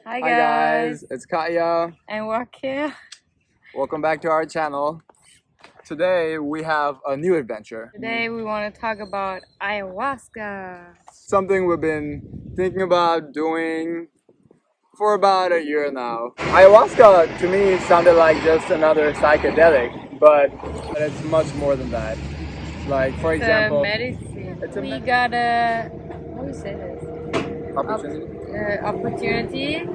Hi Hi guys, it's Kaya. and we're here. Welcome back to our channel. Today we have a new adventure. Today we want to talk about ayahuasca. Something we've been thinking about doing for about a year now. Ayahuasca to me sounded like just another psychedelic, but it's much more than that. Like for It's example, a medicine. it's a We got a how do you say this? Opportunity,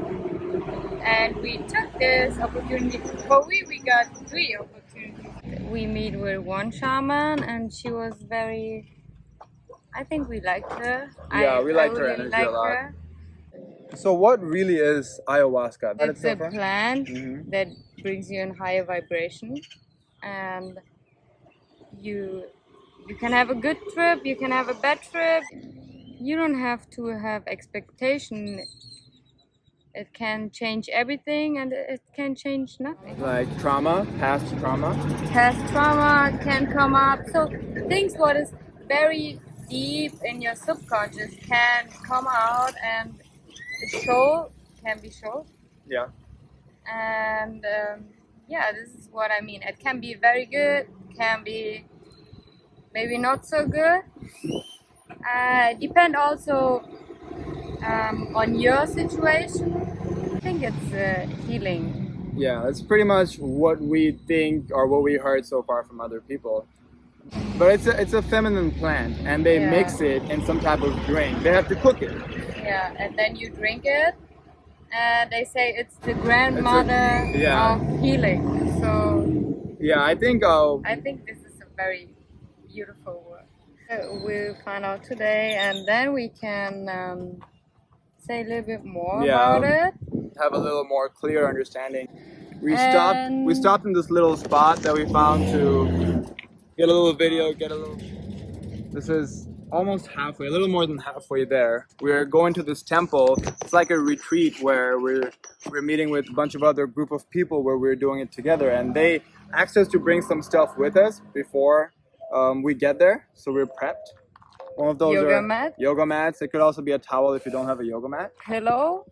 and we took this opportunity. For we got 3 opportunities. We meet with one shaman, and she was very. I think we liked her. Yeah, we I liked her really energy a liked lot. her. So what really is ayahuasca? It's a plant Mhm. that brings you in higher vibration, and you can have a good trip, you can have a bad trip. You don't have to have expectation. It can change everything, and it can change nothing. Like trauma, past trauma. Past trauma can come up, so things what is very deep in your subconscious can come out, and it can be shown. Yeah. And yeah, this is what I mean. It can be very good, can be maybe not so good. Depend also on your situation. I think it's healing. Yeah, that's pretty much what we think or what we heard so far from other people. But it's a feminine plant, and they mix it in some type of drink. They have to cook it. Yeah, and then you drink it, and they say it's the grandmother of healing. So yeah, I think this is a very beautiful word. We'll find out today, and then we can say a little bit more about it. Have a little more clear understanding. We stopped in this little spot that we found to get a little video, This is almost halfway, a little more than halfway there. We're going to this temple. It's like a retreat where we're meeting with a bunch of other group of people where we're doing it together, and they asked us to bring some stuff with us before we get there, so we're prepped. One of those yoga mats. It could also be a towel if you don't have a yoga mat. Pillow.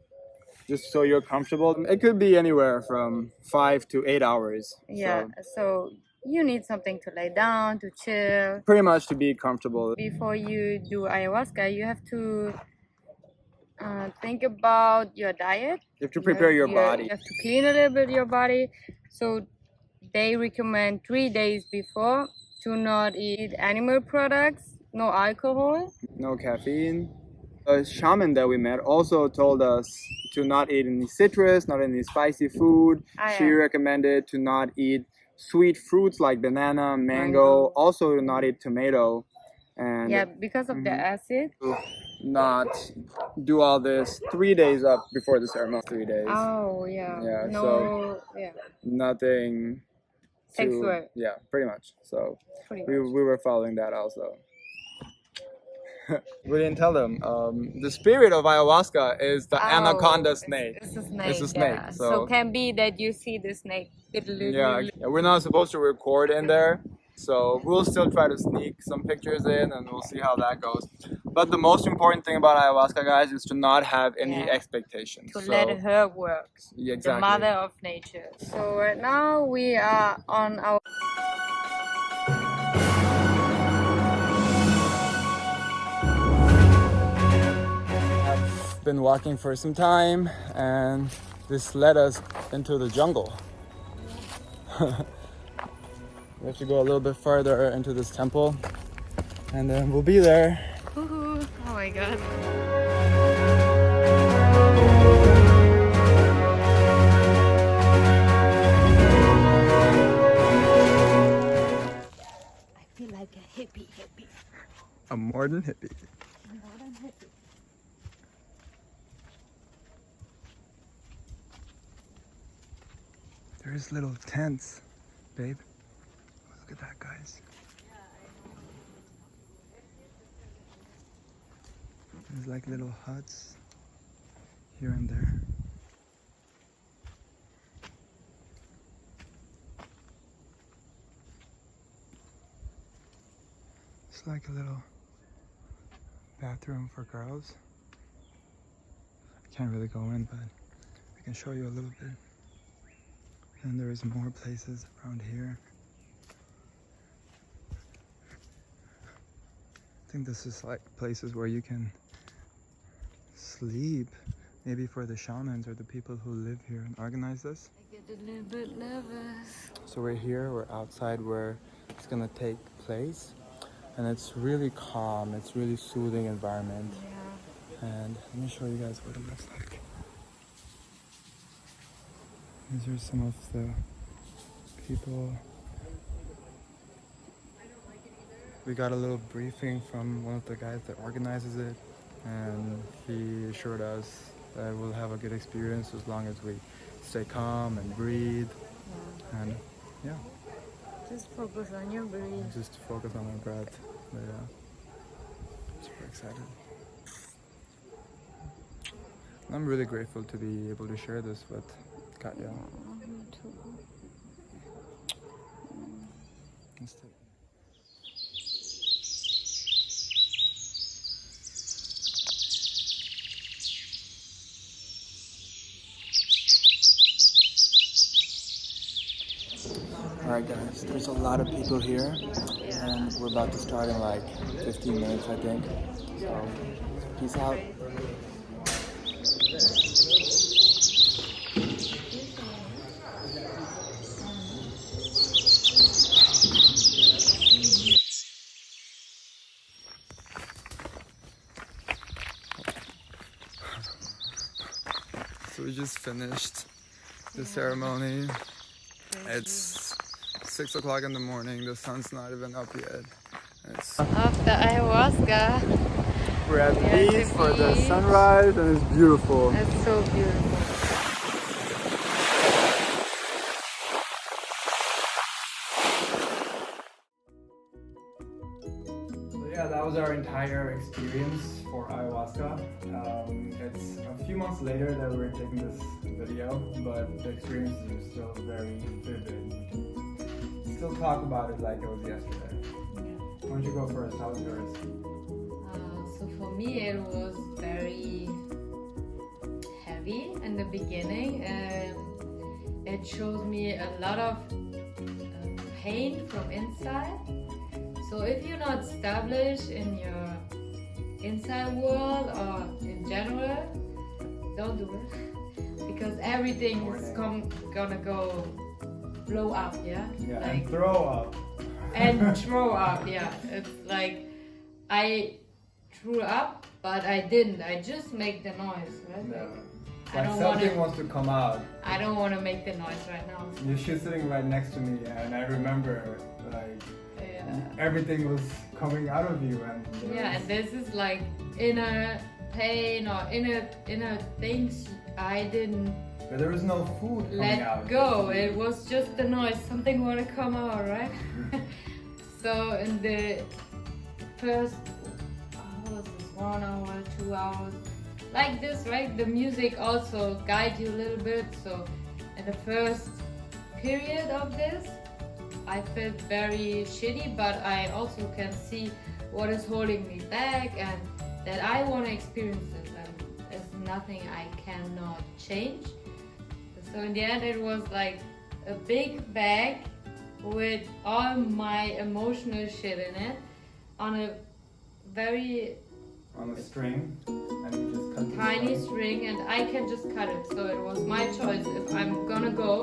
Just so you're comfortable. It could be anywhere from 5 to 8 hours. Yeah, so you need something to lay down, to chill. Pretty much to be comfortable. Before you do ayahuasca, you have to think about your diet. You have to prepare your body. You have to clean a little bit your body. So they recommend 3 days before to not eat animal products, no alcohol, no caffeine. A shaman that we met also told us to not eat any citrus, not any spicy food. She recommended to not eat sweet fruits like banana, mango. Also to not eat tomato. And yeah, because of the acid. Not do all this 3 days up before the ceremony. 3 days. Oh yeah. Yeah. No. So yeah. Nothing. Sexual. Yeah, pretty much. So we were following that also. We didn't tell them. The spirit of ayahuasca is the anaconda snake. It's a snake. It's a snake. Yeah. So can be that you see the snake. Yeah, we're not supposed to record in there. So we'll still try to sneak some pictures in, and we'll see how that goes. But the most important thing about ayahuasca, guys, is to not have any expectations. To let her work. Yeah, exactly. The mother of nature. So right now we are on our... I've been walking for some time, and this led us into the jungle. We have to go a little bit further into this temple, and then we'll be there. Oh my god. I feel like a hippie. A modern hippie. There's little tents, babe. Look at that, guys. There's like little huts here and there. It's like a little bathroom for girls. I can't really go in, but can show you a little bit. And there's more places around here. I think this is like places where you can sleep, maybe for the shamans or the people who live here and organize this. I get a little bit nervous. So we're here, we're outside where it's gonna take place, and it's really calm, it's really soothing environment. Yeah. And let me show you guys what it looks like. These are some of the people. We got a little briefing from one of the guys that organizes it, and he assured us that we'll have a good experience as long as we stay calm and breathe. Yeah. And yeah, Just focus on your breath. just focus on our breath. But yeah, super excited. And I'm really grateful to be able to share this with Katya. Me too. Let's take- Alright guys, there's a lot of people here, and we're about to start in like 15 minutes I think. So, peace out. So we just finished the ceremony. It's 6 o'clock in the morning, the sun's not even up yet. It's After ayahuasca, we're at the peace for the beach. sunrise, and it's beautiful. it's so beautiful. So yeah, that was our entire experience for ayahuasca. It's a few months later that we're taking this video, but the experiences are still very vivid. We can still talk about it like it was yesterday. Why don't you go first? How was yours? So for me it was very heavy in the beginning, and it showed me a lot of pain from inside. So if you're not established in your inside world or in general, don't do it, because everything is gonna go blow up, yeah? Yeah, Like, and throw up. and throw up, yeah. It's like I threw up, but I didn't. I just make the noise, right? Yeah. Like, It's I like don't something wanna. wants to come out. I don't want to make the noise right now. She's sitting right next to me, and I remember like Yeah. everything was coming out of you, and there Yeah, was- and this is like inner pain or inner things I didn't but there was no food coming let out. go. It was just the noise. Something want to come out, right? So in the first, how was this, 1 hour, 2 hours, like this, right? The music also guide you a little bit. So in the first period of this, I felt very shitty, but I also can see what is holding me back, and that I want to experience it, and there's nothing I cannot change. So in the end, it was like a big bag with all my emotional shit in it on a very On a string, and you just cut the tiny string. string, and I can just cut it. So it was my choice if I'm gonna go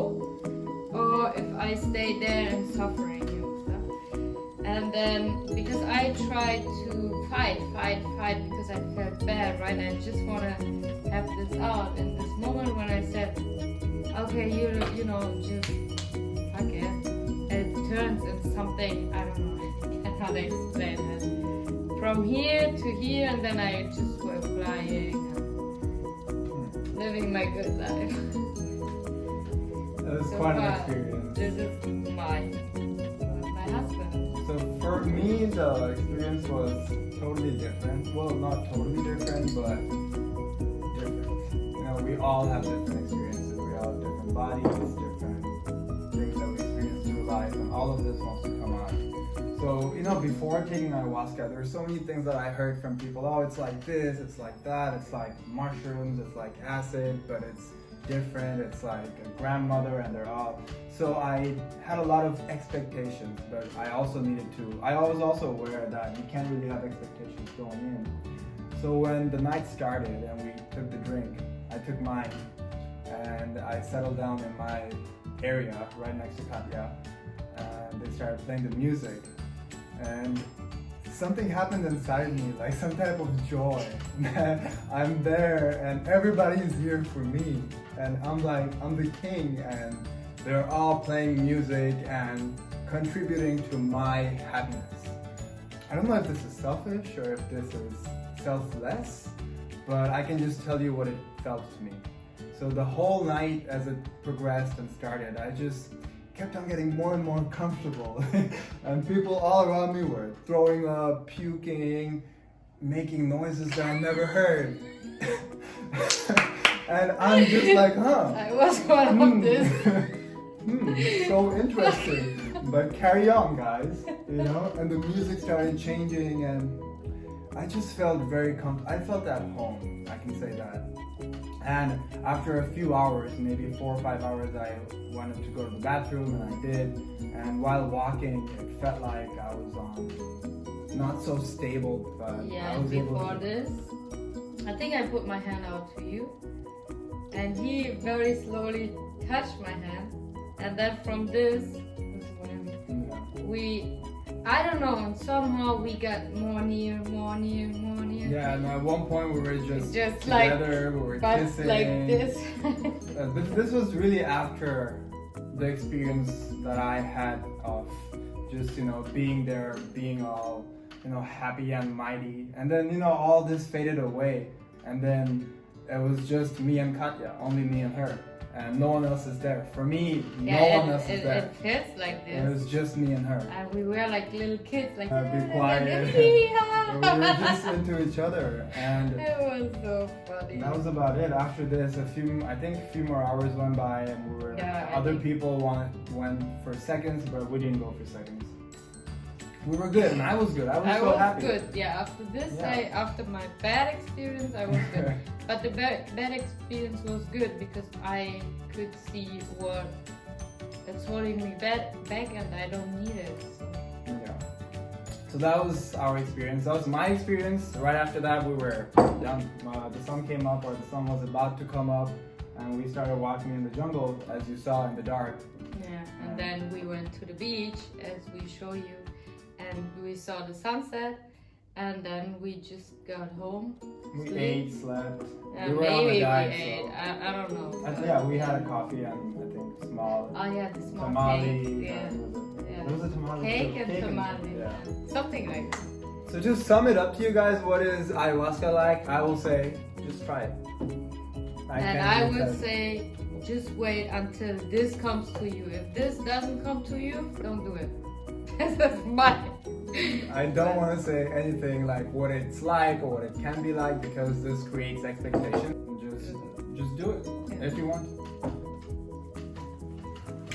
or if I stay there and suffering and stuff. And then because I tried to fight because I felt bad, right? I just wanna have this out. In this moment when I said, okay, you know, just fuck it, it turns into something, I don't know, I cannot explain it. From here to here, and then I just were flying and living my good life. That was So quite an far, experience. This is my husband. So for me, the experience was totally different. Well, not totally different, but different. You know, we all have different experiences. We all have different bodies, different things that we experience through life, and all of this wants to come out. So, you know, before taking ayahuasca, there were so many things that I heard from people. Oh, it's like this, it's like that, it's like mushrooms, it's like acid, but it's different. It's like a grandmother and they're all. So I had a lot of expectations, but I also needed to. I was also aware that you can't really have expectations going in. So when the night started and we took the drink, I took mine and I settled down in my area right next to Katya, and they started playing the music, and something happened inside me, like some type of joy that I'm there and everybody's here for me, and I'm like, I'm the king, and they're all playing music and contributing to my happiness. I don't know if this is selfish or if this is selfless, but I can just tell you what it felt to me. So the whole night as it progressed and started, I just kept on getting more and more comfortable. And people all around me were throwing up, puking, making noises that I never heard. And I'm just like, huh. I was one of this. So interesting. But carry on, guys, you know? And the music started changing and I just felt very comfortable. I felt at home, I can say that. And after a few hours, maybe 4 or 5 hours, I wanted to go to the bathroom, and I did. And while walking, it felt like I was on not so stable, but Yeah, I was able before to. this, I think I put my hand out to you, and he very slowly touched my hand, and then from this was when I don't know, and somehow we got more near. Yeah, and at one point we were just like, together, we were but kissing. like this. This was really after the experience that I had of just, you know, being there, being all, you know, happy and mighty. And then, you know, all this faded away. And then it was just me and Katya, only me and her. And no one else is there. For me, no one else is there. It fits like this. It was just me and her. And we were like little kids, like Be quiet. We were just into each other, and it was so funny. that was about it. After this, I think a few more hours went by, and we were. Other people went for seconds, but we didn't go for seconds. We were good, and I was good. I was happy. Good. Yeah. After this, Yeah. after my bad experience, I was good. But the bad experience was good because I could see what that's holding me back, and I don't need it. So. Yeah. So that was our experience. That was my experience. Right after that, we were done. The sun came up, or the sun was about to come up, and we started walking in the jungle, as you saw in the dark. Yeah. And then we went to the beach, as we show you, and we saw the sunset. And then we just got home. We ate, slept. Yeah, we were on maybe a diet, we ate. so. I don't know. Yeah, we had a coffee and I think small Oh yeah, the small tamale. cake. Yeah. It was a tamale. Cake too. and tamale. Yeah. Something like that. So just sum it up to you guys. What is ayahuasca like? I will say, just try it. And I would say, just wait until this comes to you. If this doesn't come to you, don't do it. This is mine. I don't want to say anything like what it's like or what it can be like, because this creates expectation. Just do it if you want.